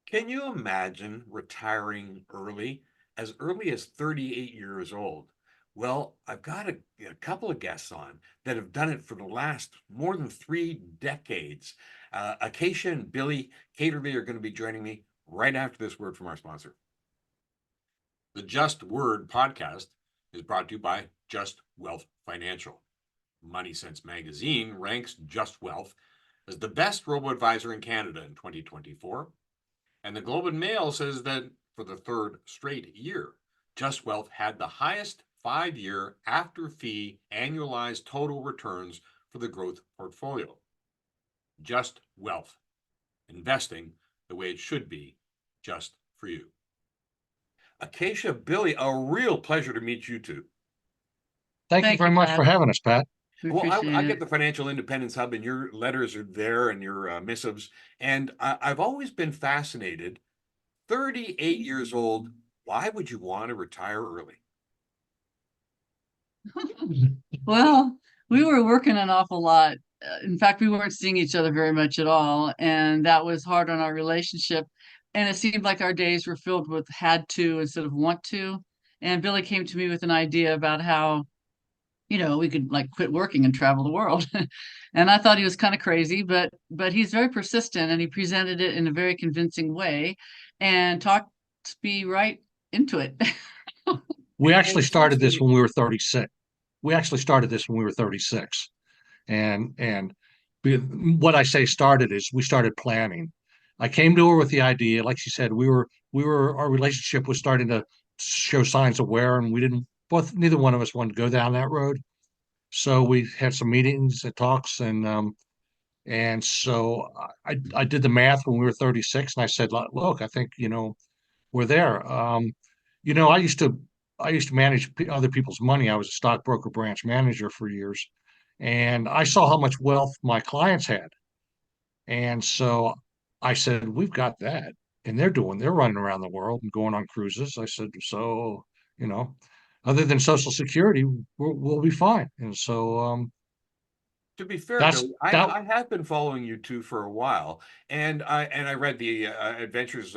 Can you imagine retiring early as 38 years old? Well, I've got a couple of guests on that have done it for the last more than 3 decades. Akaisha and Billy Kaderli are going to be joining me right after this word from our sponsor. The Just Word podcast is brought to you by Just Wealth Financial. Money Sense magazine ranks Justwealth as the best robo advisor in Canada in 2024. And the Globe and Mail says that for the third straight year, Justwealth had the highest 5-year after fee annualized total returns for the growth portfolio. Just Wealth, investing the way it should be, just for you. Acacia, Billy, a real pleasure to meet you two. Thank you Thank very you, much Pat. for having us, Pat. We Well, I appreciate get it. the Financial Independence Hub, and your letters are there and your missives. And I've always been fascinated. 38 years old, why would you want to retire early? Well, we were working an awful lot. In fact, we weren't seeing each other very much at all, and that was hard on our relationship. And it seemed like our days were filled with had to instead of want to. And Billy came to me with an idea about how, we could like quit working and travel the world. And I thought he was kind of crazy, but he's very persistent and he presented it in a very convincing way and talked me right into it. We And actually it seems started to this me, when we were 36. We actually started this when we were 36. And what I say started is we started planning. I came to her with the idea, like she said, our relationship was starting to show signs of wear, and we didn't both neither one of us wanted to go down that road. So we had some meetings and talks, and so I did the math when we were 36, and I said, look, I think we're there. I used to manage other people's money. I was a stockbroker branch manager for years, and I saw how much wealth my clients had. And so I said, we've got that. And they're running around the world and going on cruises. I said, so, you know, other than Social Security, we'll be fine. And so to be fair, that's Billy, that. I have been following you two for a while, and I read the Adventurer's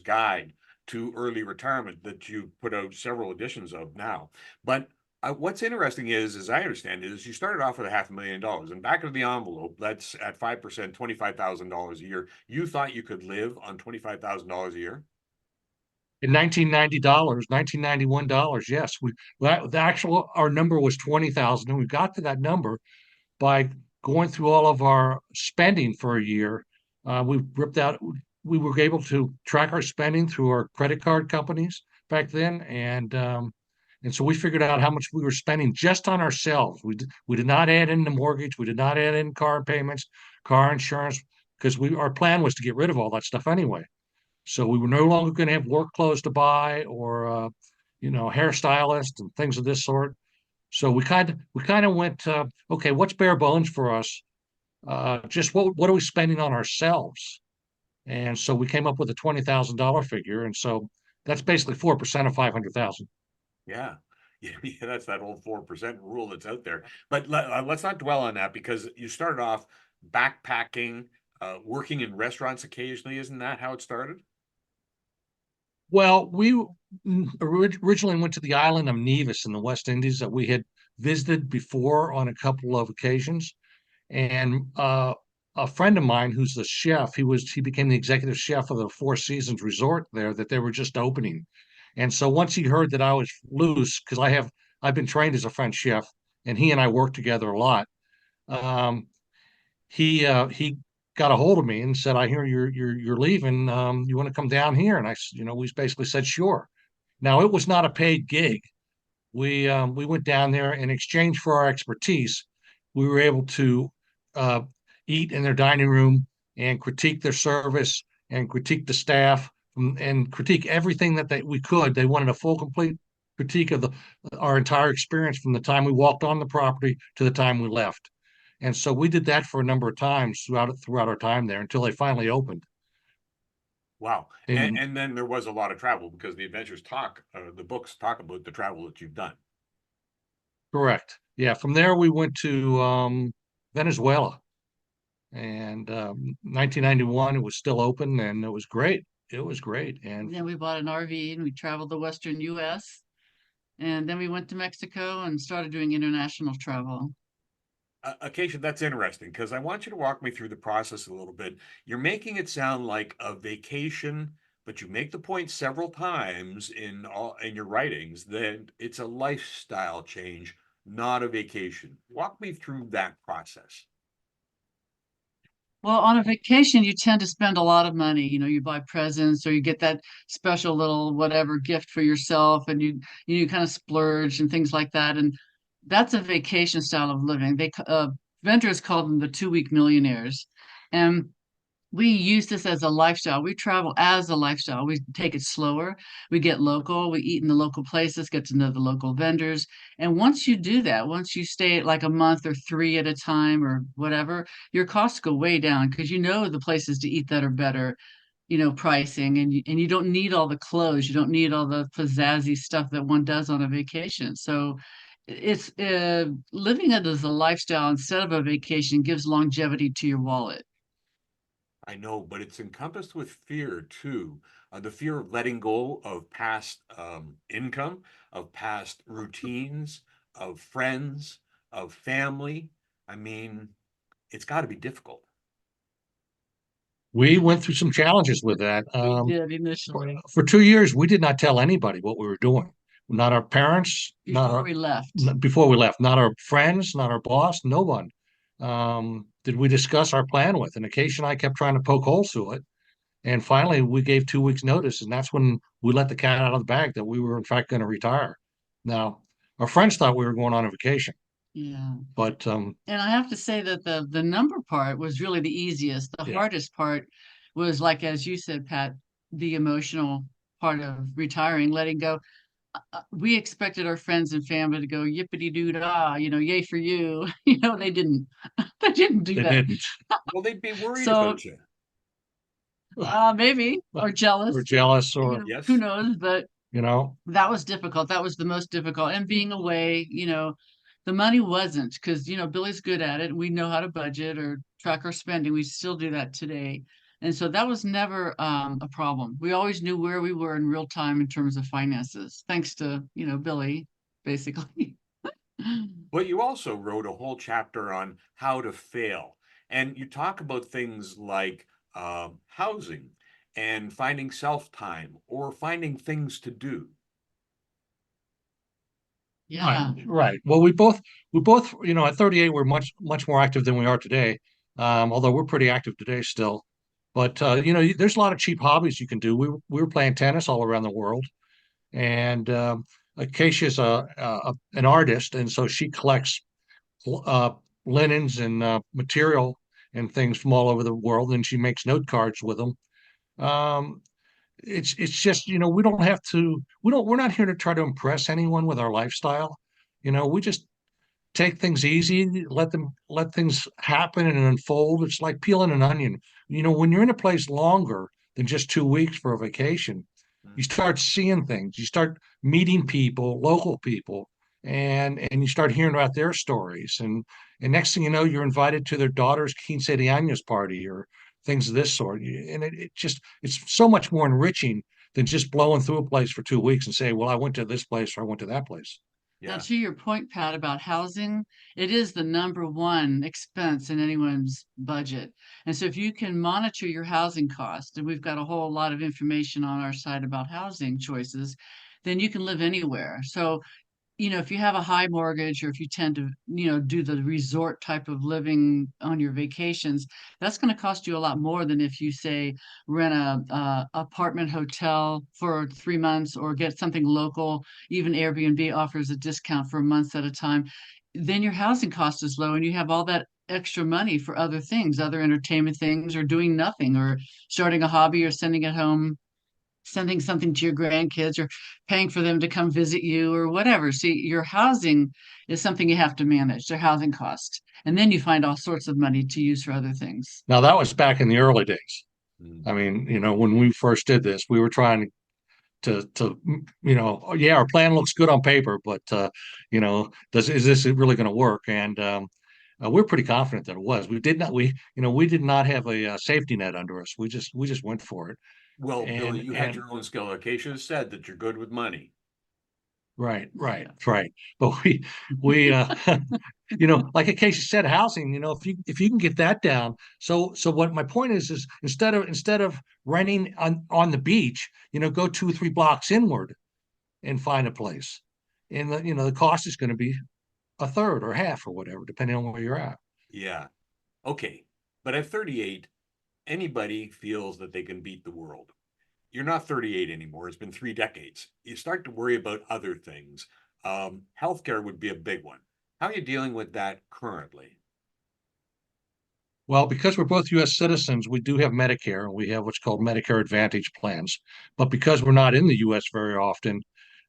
Guide to Early Retirement that you put out several editions of now. But what's interesting is, as I understand it, is you started off with $500,000, and back of the envelope, that's at 5%, $25,000 a year. You thought you could live on $25,000 a year? In $1991, yes. The actual our number was 20,000, and we got to that number by going through all of our spending for a year. We ripped out. We were able to track our spending through our credit card companies back then, and so we figured out how much we were spending just on ourselves. We did not add in the mortgage. We did not add in car payments, car insurance, because we our plan was to get rid of all that stuff anyway. So we were no longer going to have work clothes to buy or hairstylists and things of this sort. So we kind of went, okay, what's bare bones for us? Just what are we spending on ourselves? And so we came up with a $20,000 figure, and so that's basically 4% of 500,000. Yeah. Yeah, yeah, that's that old 4% rule that's out there. But let's not dwell on that because you started off backpacking, working in restaurants occasionally. Isn't that how it started? Well, we originally went to the island of Nevis in the West Indies that we had visited before on a couple of occasions. And a friend of mine who's the chef, he became the executive chef of the Four Seasons Resort there that they were just opening. And so once he heard that I was loose, because I've been trained as a French chef, and he and I worked together a lot. Um, he got a hold of me and said, "I hear you're leaving. You want to come down here?" And we basically said, "Sure." Now it was not a paid gig. We went down there in exchange for our expertise. We were able to uh, eat in their dining room and critique their service and critique the staff and critique everything that we could. They wanted a full, complete critique of our entire experience from the time we walked on the property to the time we left. And so we did that for a number of times throughout our time there until they finally opened. Wow. And And then there was a lot of travel because the books talk about the travel that you've done. correct, yeah. From there we went to Venezuela. And 1991, it was still open, and it was great. It was great. And And then we bought an RV and we traveled the Western US. And then we went to Mexico and started doing international travel. Acacia, that's interesting because I want you to walk me through the process a little bit. You're making it sound like a vacation, but you make the point several times in your writings that it's a lifestyle change, not a vacation. Walk me through that process. Well, on a vacation, you tend to spend a lot of money. You buy presents or you get that special little whatever gift for yourself, and you kind of splurge and things like that. And that's a vacation style of living. Vendors call them the 2 week millionaires, and we use this as a lifestyle. We travel as a lifestyle. We take it slower. We get local. We eat in the local places, get to know the local vendors. And once you do that, once you stay like a month or three at a time or whatever, your costs go way down because you know the places to eat that are better, pricing, and you don't need all the clothes. You don't need all the pizzazzy stuff that one does on a vacation. So it's living it as a lifestyle instead of a vacation gives longevity to your wallet. I know, but it's encompassed with fear too. The fear of letting go of past income, of past routines, of friends, of family. I mean, it's got to be difficult. we went through some challenges with that. We did For, initially for 2 years, we did not tell anybody what we were doing. Not our parents, before we left. before we left, not our friends, not our boss, no one. Did we discuss our plan with? And Acacia and I kept trying to poke holes through it. And finally, we gave 2 weeks notice, and that's when we let the cat out of the bag that we were in fact going to retire. Now, our friends thought we were going on a vacation, Yeah. but And I have to say that the number part was really the easiest. The yeah, hardest part was like, as you said, Pat, the emotional part of retiring, letting go. We expected our friends and family to go yippity doo dah, yay for you. They didn't. They didn't do they that. didn't. Well, they'd be worried So about you. maybe or jealous, Or jealous, or who Yes. knows? But you know, that was difficult. That was the most difficult. And being away, the money wasn't because, Billy's good at it. We know how to budget or track our spending. We still do that today. And so that was never a problem. We always knew where we were in real time in terms of finances, thanks to, Billy, basically. But you also wrote a whole chapter on how to fail. And you talk about things like housing and finding self time or finding things to do. right, Yeah. right. Well, we both, at 38, we're much more active than we are today. Although we're pretty active today still. But there's a lot of cheap hobbies you can do. We were playing tennis all around the world, and Acacia's an artist, and so she collects uh, linens and material and things from all over the world, and she makes note cards with them. Um, it's just we don't have to we're not here to try to impress anyone with our lifestyle. We just take things easy, let things happen and unfold. It's like peeling an onion. When you're in a place longer than just 2 weeks for a vacation, you Mm. start seeing things, you start meeting people, local people, and you start hearing about their stories. And next thing you know, you're invited to their daughter's quince de años party or things of this sort. And it's so much more enriching than just blowing through a place for 2 weeks and say, well, I went to this place or I went to that place. Now, Yeah. to your point, Pat, about housing, it is the number one expense in anyone's budget. And so if you can monitor your housing cost, and we've got a whole lot of information on our site about housing choices, then you can live anywhere. So if you have a high mortgage or if you tend to, do the resort type of living on your vacations, that's going to cost you a lot more than if you say rent a apartment hotel for 3 months or get something local. Even Airbnb offers a discount for months at a time. Then your housing cost is low and you have all that extra money for other things, other entertainment things, or doing nothing, or starting a hobby, or sending something to your grandkids, or paying for them to come visit you, or whatever. See, your housing is something you have to manage, their housing cost. And then you find all sorts of money to use for other things. Now that was back in the early days. Mm. I mean, when we first did this, we were trying yeah, our plan looks good on paper, but is this really going to work? And we're pretty confident that it was. We did not have a safety net under us. We just went for it. Well, Billy, you had And your own skill. Akaisha said that you're good with money. right, right, Yeah. right. But we like Acacia said, housing, if you can get that down. So what my point is instead of renting on the beach, go 2 or 3 blocks inward and find a place. And the cost is going to be a third or half or whatever, depending on where you're at. Yeah. Okay. But at 38, anybody feels that they can beat the world. You're not 38 anymore. It's been 3 decades. You start to worry about other things. Healthcare would be a big one. How are you dealing with that currently? Well, because we're both U.S. citizens, we do have Medicare and we have what's called Medicare Advantage plans. But because we're not in the U.S. very often,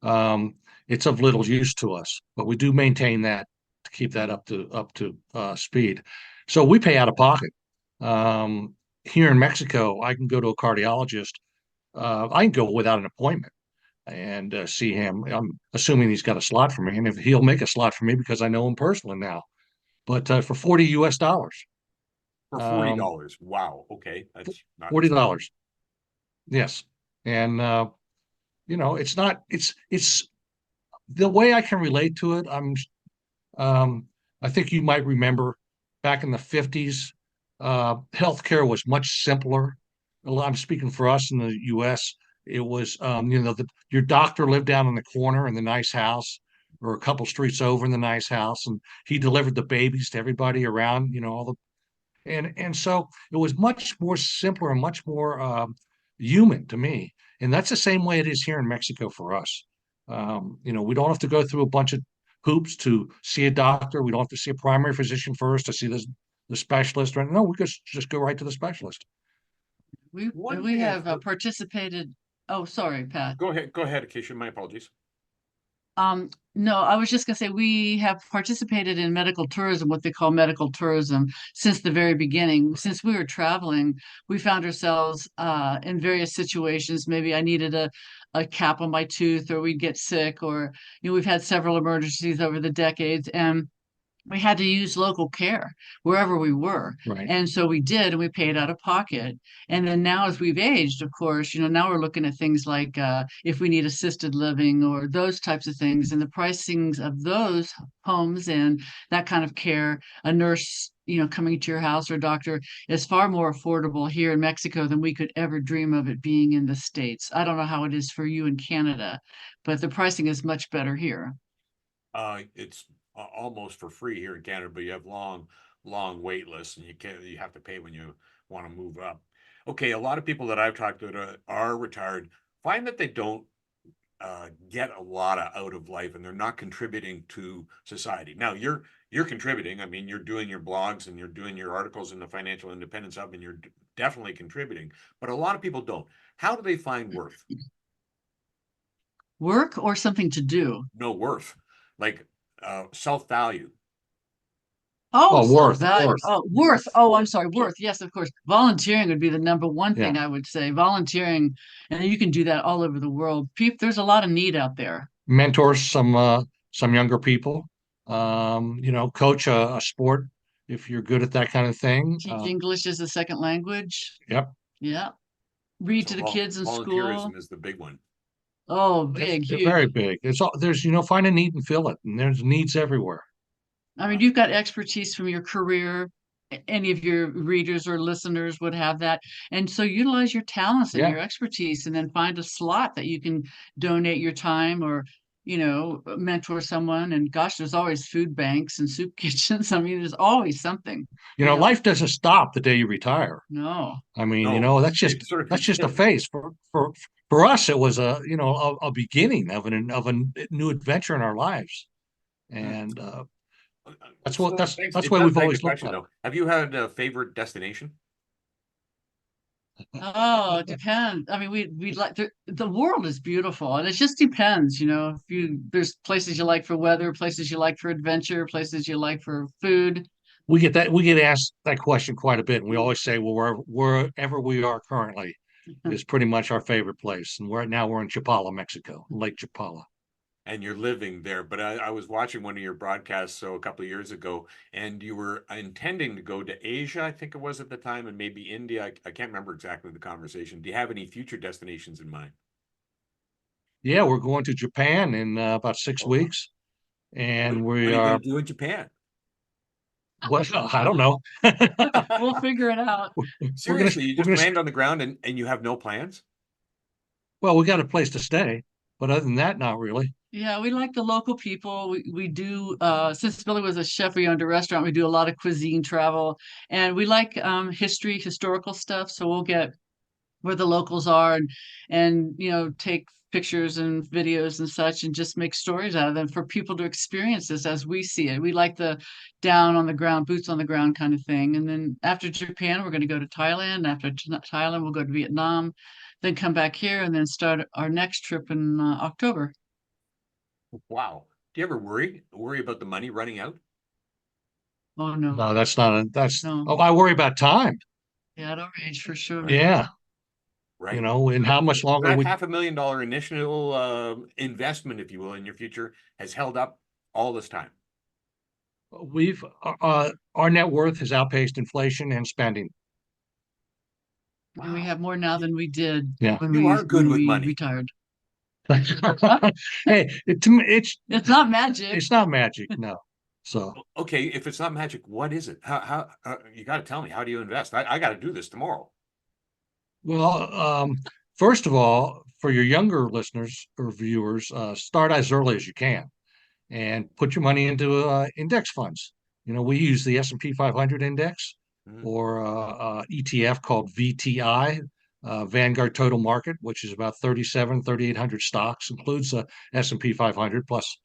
um, it's of little use to us. But we do maintain that to keep that up to speed. So we pay out of pocket. Here in Mexico, I can go to a cardiologist. I can go without an appointment and see him. I'm assuming he's got a slot for me, and if he'll make a slot for me because I know him personally now. But for $40 US. For Um, $40. Wow. Okay. That's not expensive. $40. Yes. And it's not it's the way I can relate to it. Um I think you might remember back in the 50s, healthcare was much simpler. Well, I'm speaking for us in the US. It was your doctor lived down in the corner in the nice house or a couple streets over in the nice house, and he delivered the babies to everybody around, all the and so it was much more simpler and much more human to me. And that's the same way it is here in Mexico for us. We don't have to go through a bunch of hoops to see a doctor. We don't have to see a primary physician first to see the specialist. Right? No, we just go right to the specialist. We One we thing I've have heard, participated. Oh, sorry, Pat. go ahead, Acacia. My apologies. No, I was just gonna say we have participated in medical tourism, what they call medical tourism, since the very beginning. Since we were traveling, we found ourselves in various situations. Maybe I needed a cap on my tooth, or we'd get sick, or we've had several emergencies over the decades, and we had to use local care wherever we were. Right. And so we did, and we paid out of pocket. And then now, as we've aged, of course, now we're looking at things like if we need assisted living or those types of things, and the pricings of those homes and that kind of care, a nurse, coming to your house or a doctor is far more affordable here in Mexico than we could ever dream of it being in the States. I don't know how it is for you in Canada, but the pricing is much better here. It's almost for free here in Canada, but you have long wait lists, and you have to pay when you want to move up. Okay, a lot of people that I've talked to that are retired find that they don't get a lot out of life, and they're not contributing to society. Now you're contributing. I mean, you're doing your blogs and you're doing your articles in the Financial Independence Hub, and you're definitely contributing. But a lot of people don't. How do they find worth? Work or something to do. No worth, like self-value. Oh, Oh, worth, self-value. worth. Oh, worth. Oh, I'm sorry, worth. Yes, of course. Volunteering would be the number one Yeah. thing I would say. Volunteering, and you can do that all over the world. There's a lot of need out there. Mentors some younger people. Coach a sport if you're good at that kind of thing. Teach English as a second language. Yep. Yeah. Read So to the kids in school. volunteerism is the big one. Oh, It's big, very huge. big. It's all there's, find a need and fill it. And there's needs everywhere. I mean, you've got expertise from your career. Any of your readers or listeners would have that. And so utilize your talents and Yeah. your expertise and then find a slot that you can donate your time or, mentor someone. And gosh, there's always food banks and soup kitchens. I mean, there's always something, Life doesn't stop the day you retire. No. I mean, No, that's it just certainly that's just a didn't. phase. For us, it was a beginning of a new adventure in our lives. And that's what So that's thanks. that's It why does we've beg the always looked question at it. though. Have you had a favorite destination? Oh, it depends. I mean, we like the world is beautiful, and it just depends. If there's places you like for weather, places you like for adventure, places you like for food. We get asked that question quite a bit, and we always say, well, wherever we are currently is pretty much our favorite place. And we're in Chapala, Mexico, Lake Chapala. and you're living there. But I was watching one of your broadcasts so a couple of years ago, and you were intending to go to Asia, I think it was at the time, and maybe India. I can't remember exactly the conversation. Do you have any future destinations in mind? Yeah, we're going to Japan in about six Oh, wow. weeks, and What we are you going are. to do in Japan? Well, I don't know. We'll figure it out. Seriously, you We're just gonna. land on the ground and you have no plans? Well, we got a place to stay, but other than that, not really. Yeah, we like the local people. We do since Billy was a chef, we owned a restaurant, we do a lot of cuisine travel, and we like history, historical stuff. So we'll get where the locals are and take pictures and videos and such and just make stories out of them for people to experience this as we see it. We like the down on the ground, boots on the ground kind of thing. And then after Japan, we're going to go to Thailand. After Thailand, we'll go to Vietnam, then come back here and then start our next trip in October. Wow. Do you ever worry about the money running out? Oh no, No, that's not a. That's. no. Oh, I worry about time. Yeah, at our age for sure. Yeah, Right. and how much longer That we. $500,000 initial investment, if you will, in your future has held up all this time. Our net worth has outpaced inflation and spending. And we Wow. have more now than we did Yeah. when You we are good when with we money. retired. Hey, to me, It's not magic. it's not magic, no. So, Okay, if it's not magic, what is it? How you got to tell me, how do you invest? I got to do this tomorrow. well, first of all, for your younger listeners or viewers, start as early as you can and put your money into index funds. We use the S&P 500 index Mhm. or ETF called VTI, Vanguard Total Market, which is about 3,800 stocks, includes the S&P 500 plus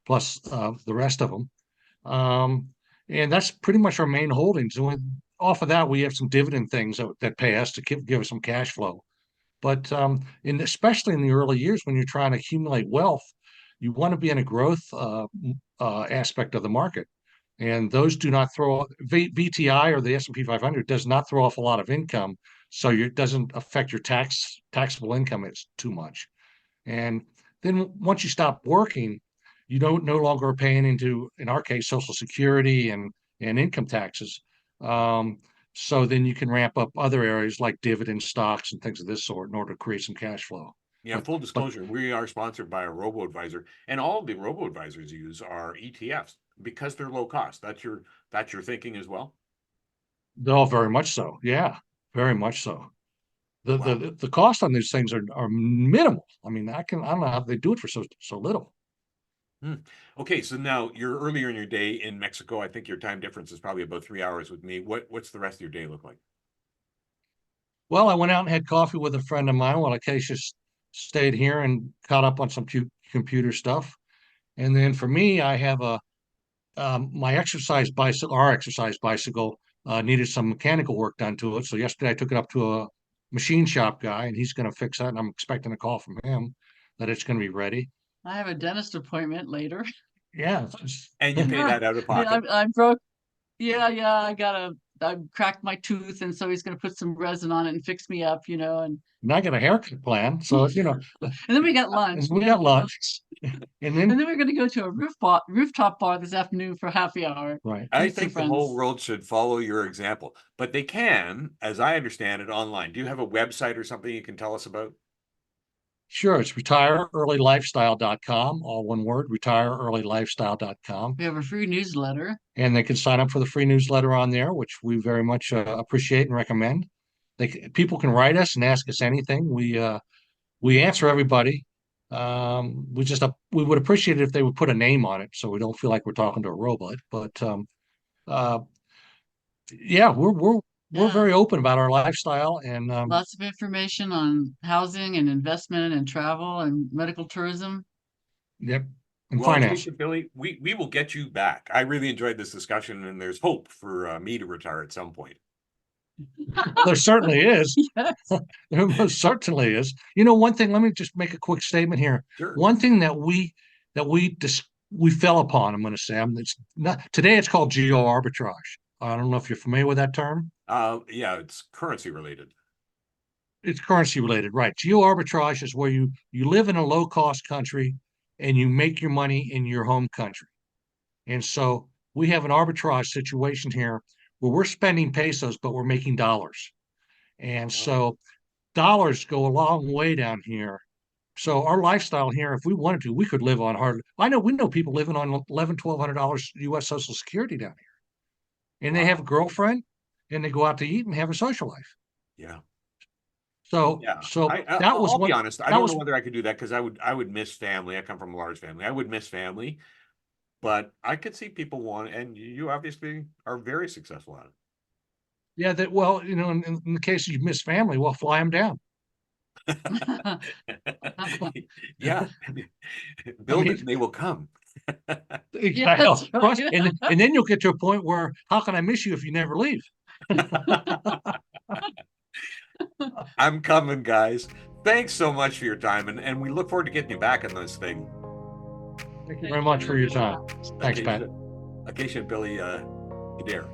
the rest of them. Um, and that's pretty much our main holdings. And off of that, we have some dividend things that pay us to give us some cash flow. But especially in the early years when you're trying to accumulate wealth, you want to be in a growth aspect of the market. And those do not throw VTI or the S&P 500 does not throw off a lot of income, so it doesn't affect your taxable income it's too much. And then once you stop working, you don't no longer are paying into, in our case, Social Security and income taxes. Um, so then you can ramp up other areas like dividend stocks and things of this sort in order to create some cash flow. Yeah, But full but disclosure, we are sponsored by a robo advisor, and all the robo advisors use are ETFs because they're low cost. That's your thinking as well. they're all very much so. Yeah, very much so. The Wow. the cost on these things are minimal. I mean, I don't know how they do it for so little. Hmm. Okay, so now you're earlier in your day in Mexico. I think your time difference is probably about 3 hours with me. What's the rest of your day look like? Well, I went out and had coffee with a friend of mine while Akaisha stayed here and caught up on some computer stuff. And then for me, I have my exercise bicycle, our exercise bicycle, needed some mechanical work done to it. So yesterday I took it up to a machine shop guy, and he's going to fix that. And I'm expecting a call from him that it's going to be ready. I have a dentist appointment later. Yeah, And you pay that out of Yeah, pocket. I'm broke. Yeah. I cracked my tooth, and so he's gonna put some resin on it and fix me up, and and I got a haircut plan. So and then we got lunch. and we got lunch, and And then then we're gonna go to a rooftop bar this afternoon for happy hour. right. I Meet some think the whole friends. world should follow your example, but they can, as I understand it, online. Do you have a website or something you can tell us about? Sure, it's retireearlylifestyle.com, all one word, retireearlylifestyle.com. We have a free newsletter. And they can sign up for the free newsletter on there, which we very much appreciate and recommend. People can write us and ask us anything. We answer everybody. We would appreciate it if they would put a name on it, so we don't feel like we're talking to a robot. But uh, yeah, we're Yeah, very open about our lifestyle, and lots of information on housing and investment and travel and medical tourism. yep, and Well, finance. Acacia, Billy, we will get you back. I really enjoyed this discussion, and there's hope for me to retire at some point. There certainly is. Yes. There most certainly is. One thing. Let me just make a quick statement here. Sure. One thing that we fell upon. I'm going to say. It's not today. It's called geo arbitrage. I don't know if you're familiar with that term. Yeah, it's currency related. It's currency related, right? Geo arbitrage is where you live in a low cost country and you make your money in your home country. And so we have an arbitrage situation here where we're spending pesos, but we're making dollars. And so dollars go a long way down here. So our lifestyle here, if we wanted to, we could live on hard. We know people living on $1,100-$1,200 U.S. Social Security down here, and they have a Wow. girlfriend, and they go out to eat and have a social life. Yeah. So, Yeah. so that was I'll be one. honest. I That don't was know whether I could do that because I would miss family. I come from a large family. I would miss family, but I could see people want, and you obviously are very successful at yeah. That well, in the case you miss family, well, fly them down. it. Yeah. I Build it mean, and they will come. Yeah, that's right. and then you'll get to a point where how can I miss you if you never leave? I'm coming, guys. Thanks so much for your time, and we look forward to getting you back on this thing. Thank you very much for your time. Thanks, Pat. Akaisha and Billy, Kader.